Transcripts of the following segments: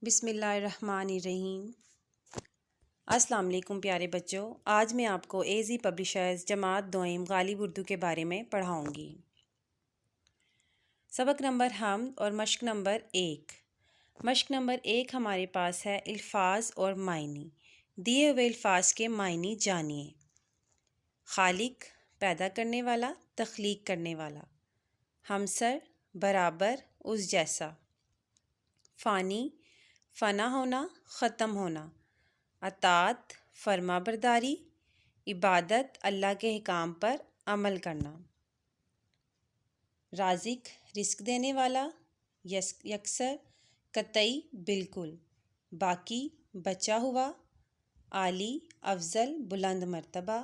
بسم اللہ الرحمن الرحیم۔ السلام علیکم پیارے بچوں، آج میں آپ کو ایزی پبلشرز جماعت دوئم غالب اردو کے بارے میں پڑھاؤں گی۔ سبق نمبر حمد اور مشق نمبر 1۔ مشق نمبر 1 ہمارے پاس ہے الفاظ اور معنی۔ دیے ہوئے الفاظ کے معنی جانیے۔ خالق، پیدا کرنے والا، تخلیق کرنے والا۔ ہمسر، برابر، اس جیسا۔ فانی، فنا ہونا، ختم ہونا۔ اطاعت، فرما برداری۔ عبادت، اللہ کے احکام پر عمل کرنا۔ رازق، رزق دینے والا، یکسر، قطعی، بالکل۔ باقی، بچا ہوا۔ عالی، افضل، بلند مرتبہ۔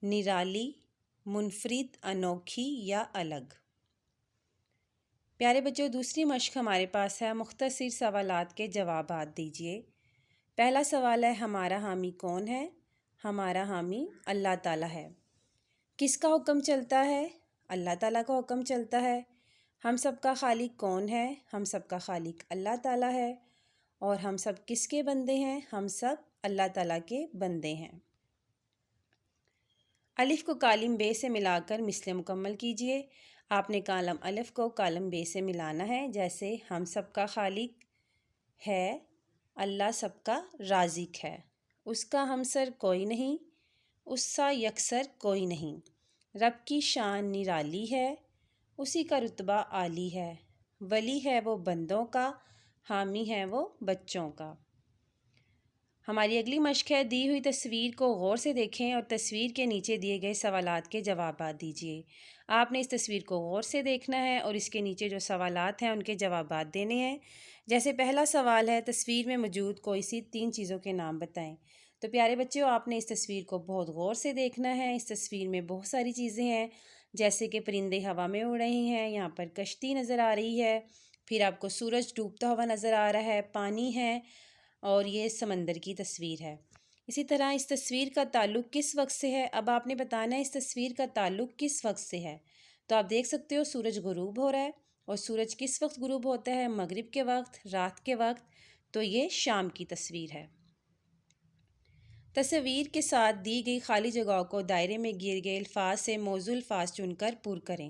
نرالی، منفرد، انوکھی یا الگ۔ پیارے بچوں، دوسری مشق ہمارے پاس ہے مختصر سوالات کے جوابات دیجیے۔ پہلا سوال ہے ہمارا حامی کون ہے؟ ہمارا حامی اللہ تعالیٰ ہے۔ کس کا حکم چلتا ہے؟ اللہ تعالیٰ کا حکم چلتا ہے۔ ہم سب کا خالق کون ہے؟ ہم سب کا خالق اللہ تعالیٰ ہے۔ اور ہم سب کس کے بندے ہیں؟ ہم سب اللہ تعالیٰ کے بندے ہیں۔ الف کو کالم بے سے ملا کر مثل مکمل کیجیے۔ آپ نے کالم الف کو کالم بے سے ملانا ہے، جیسے ہم سب کا خالق ہے، اللہ سب کا رازق ہے، اس کا ہمسر کوئی نہیں، اس سا یکسر کوئی نہیں، رب کی شان نرالی ہے، اسی کا رتبہ عالی ہے، ولی ہے وہ بندوں کا، حامی ہے وہ بچوں کا۔ ہماری اگلی مشق ہے دی ہوئی تصویر کو غور سے دیکھیں اور تصویر کے نیچے دیے گئے سوالات کے جوابات دیجیے۔ آپ نے اس تصویر کو غور سے دیکھنا ہے اور اس کے نیچے جو سوالات ہیں ان کے جوابات دینے ہیں۔ جیسے پہلا سوال ہے تصویر میں موجود کوئی سی 3 چیزوں کے نام بتائیں۔ تو پیارے بچوں، آپ نے اس تصویر کو بہت غور سے دیکھنا ہے۔ اس تصویر میں بہت ساری چیزیں ہیں، جیسے کہ پرندے ہوا میں اڑ رہے ہیں، یہاں پر کشتی نظر آ رہی ہے، پھر آپ کو سورج ڈوبتا ہوا نظر آ رہا ہے، پانی ہے، اور یہ سمندر کی تصویر ہے۔ اسی طرح اس تصویر کا تعلق کس وقت سے ہے؟ اب آپ نے بتانا ہے اس تصویر کا تعلق کس وقت سے ہے۔ تو آپ دیکھ سکتے ہو سورج غروب ہو رہا ہے، اور سورج کس وقت غروب ہوتا ہے؟ مغرب کے وقت، رات کے وقت، تو یہ شام کی تصویر ہے۔ تصویر کے ساتھ دی گئی خالی جگہوں کو دائرے میں گھیرے گئے الفاظ سے موزوں الفاظ چن کر پر کریں۔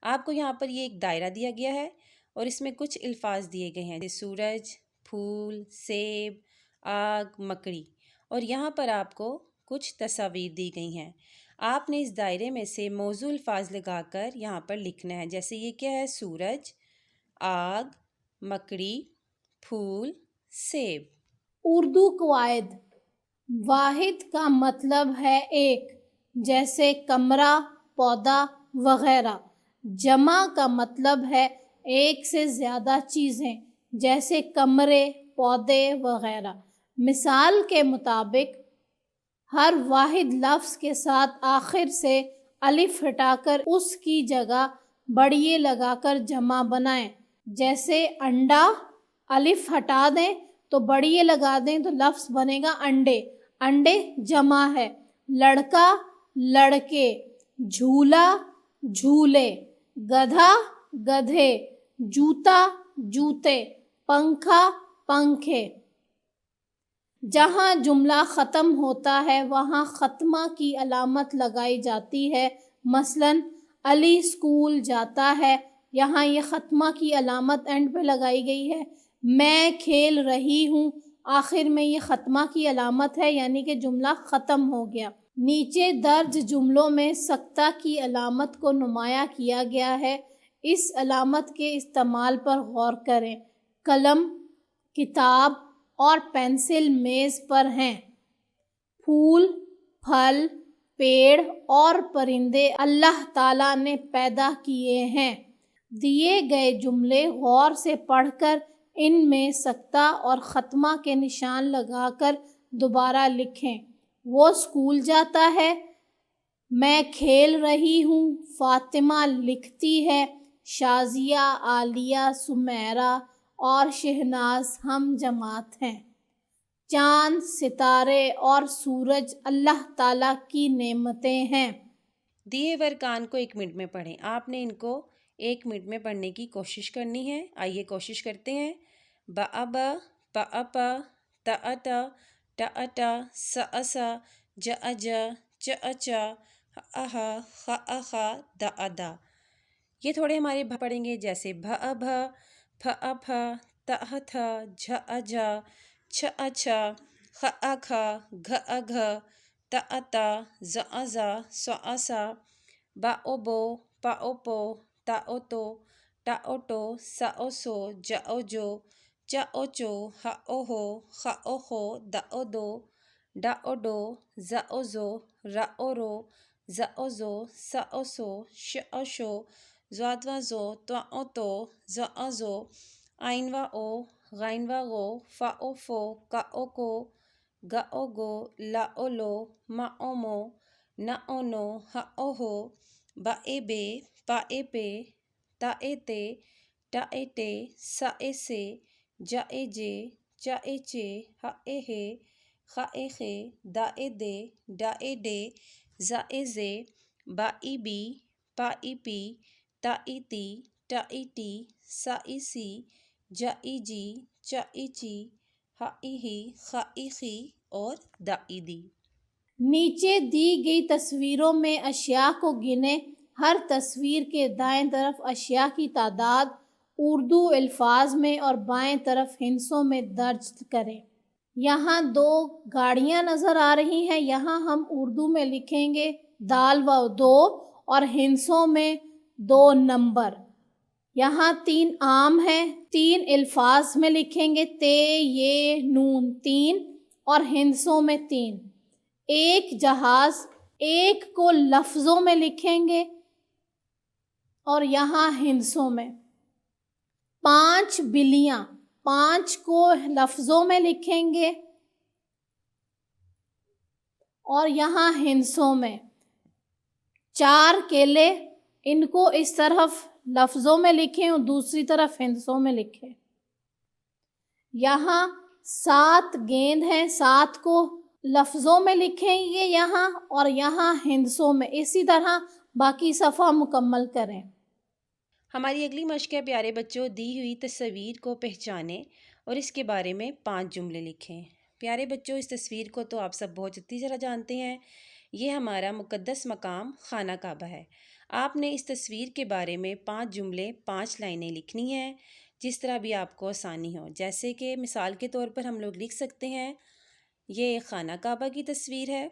آپ کو یہاں پر یہ ایک دائرہ دیا گیا ہے اور اس میں کچھ الفاظ دیے گئے ہیں، جیسے سورج، پھول، سیب، آگ، مکڑی، اور یہاں پر آپ کو کچھ تصاویر دی گئی ہیں۔ آپ نے اس دائرے میں سے موزوں الفاظ لگا کر یہاں پر لکھنا ہے، جیسے یہ کیا ہے؟ سورج، آگ، مکڑی، پھول، سیب۔ اردو قواعد: واحد کا مطلب ہے ایک، جیسے کمرہ، پودا وغیرہ۔ جمع کا مطلب ہے ایک سے زیادہ چیزیں، جیسے کمرے، پودے وغیرہ۔ مثال کے مطابق ہر واحد لفظ کے ساتھ آخر سے الف ہٹا کر اس کی جگہ بڑیے لگا کر جمع بنائیں، جیسے انڈا، الف ہٹا دیں تو بڑیے لگا دیں تو لفظ بنے گا انڈے، انڈے جمع ہے۔ لڑکا، لڑکے، جھولا، جھولے، گدھا، گدھے، جوتا، جوتے، پنکھا، پنکھے۔ جہاں جملہ ختم ہوتا ہے وہاں ختمہ کی علامت لگائی جاتی ہے، مثلاً علی اسکول جاتا ہے، یہاں یہ ختمہ کی علامت اینڈ پہ لگائی گئی ہے۔ میں کھیل رہی ہوں، آخر میں یہ ختمہ کی علامت ہے، یعنی کہ جملہ ختم ہو گیا۔ نیچے درج جملوں میں سکتہ کی علامت کو نمایاں کیا گیا ہے، اس علامت کے استعمال پر غور کریں۔ قلم، کتاب اور پنسل میز پر ہیں۔ پھول، پھل، پیڑ اور پرندے اللہ تعالیٰ نے پیدا کیے ہیں۔ دیے گئے جملے غور سے پڑھ کر ان میں سکتہ اور ختمہ کے نشان لگا کر دوبارہ لکھیں۔ وہ اسکول جاتا ہے، میں کھیل رہی ہوں، فاطمہ لکھتی ہے، شازیہ، عالیہ، سمیرہ اور شہناز ہم جماعت ہیں۔ چاند، ستارے اور سورج اللہ تعالیٰ کی نعمتیں ہیں۔ دیے ہوئے ارکان کو 1 منٹ میں پڑھیں۔ آپ نے ان کو 1 منٹ میں پڑھنے کی کوشش کرنی ہے۔ آئیے کوشش کرتے ہیں۔ بابا، پأپ تأت ٹأٹ سأس جأج چأچ ہأہ خأخ دأدا۔ یہ تھوڑے ہمارے پڑھیں گے جیسے بھأبھ پھأپھ تأتھ جھأجھ چھأچھ خأکھ گھأگھ تأت زأز سؤس بأوبو پأوپو تأوتو ٹأوٹو سأوسو جأوجو چأوچو ہأوہو خأوخو دأودو ڈأوڈو زأوزو رأورو زأوزو سأوسو شأوشو زوادوازو توأوتو زأزو آئنواؤ غائنواغو فأوفو کأوکو گأوگو لأولو مأومو نأونو ہأوہو بأیبے پأیپے تأیتے ٹأیٹے سأیسے جأیجے چأیچے ہأیہے خأیخے دأیدے ڈأیڈے زأیزے بائیبی پائیپی تائیتی ٹائیٹی سائیسی جائیجی چائیچی ہائیہی خائیخی اور دائیدی۔ نیچے دی گئی تصویروں میں اشیاء کو گنیں۔ ہر تصویر کے دائیں طرف اشیاء کی تعداد اردو الفاظ میں اور بائیں طرف ہندسوں میں درج کریں۔ یہاں 2 گاڑیاں نظر آ رہی ہیں، یہاں ہم اردو میں لکھیں گے دال و 2 اور ہندسوں میں 2 نمبر۔ یہاں 3 عام ہیں، 3 الفاظ میں لکھیں گے تے یہ نون 3 اور ہندسوں میں 3۔ 1 جہاز 1 کو لفظوں میں لکھیں گے اور یہاں ہندسوں میں۔ 5 بلیاں 5 کو لفظوں میں لکھیں گے اور یہاں ہندسوں میں۔ 4 کیلے ان کو اس طرف لفظوں میں لکھیں اور دوسری طرف ہندسوں میں لکھیں۔ یہاں 7 گیند ہیں، 7 کو لفظوں میں لکھیں گے یہاں اور یہاں ہندسوں میں۔ اسی طرح باقی صفحہ مکمل کریں۔ ہماری اگلی مشق ہے پیارے بچوں، دی ہوئی تصویر کو پہچانیں اور اس کے بارے میں 5 جملے لکھیں۔ پیارے بچوں، اس تصویر کو تو آپ سب بہت اچھی طرح جانتے ہیں، یہ ہمارا مقدس مقام خانہ کعبہ ہے۔ آپ نے اس تصویر کے بارے میں 5 جملے 5 لائنیں لکھنی ہیں، جس طرح بھی آپ کو آسانی ہو۔ جیسے کہ مثال کے طور پر ہم لوگ لکھ سکتے ہیں، یہ خانہ کعبہ کی تصویر ہے۔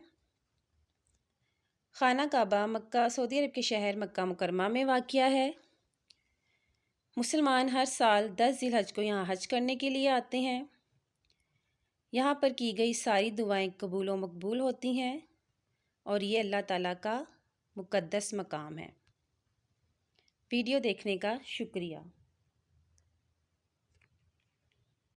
خانہ کعبہ مکہ سعودی عرب کے شہر مکہ مکرمہ میں واقع ہے۔ مسلمان ہر سال 10 ذی الحج کو یہاں حج کرنے کے لیے آتے ہیں۔ یہاں پر کی گئی ساری دعائیں قبول و مقبول ہوتی ہیں اور یہ اللہ تعالیٰ کا مقدس مقام ہے۔ ویڈیو دیکھنے کا شکریہ۔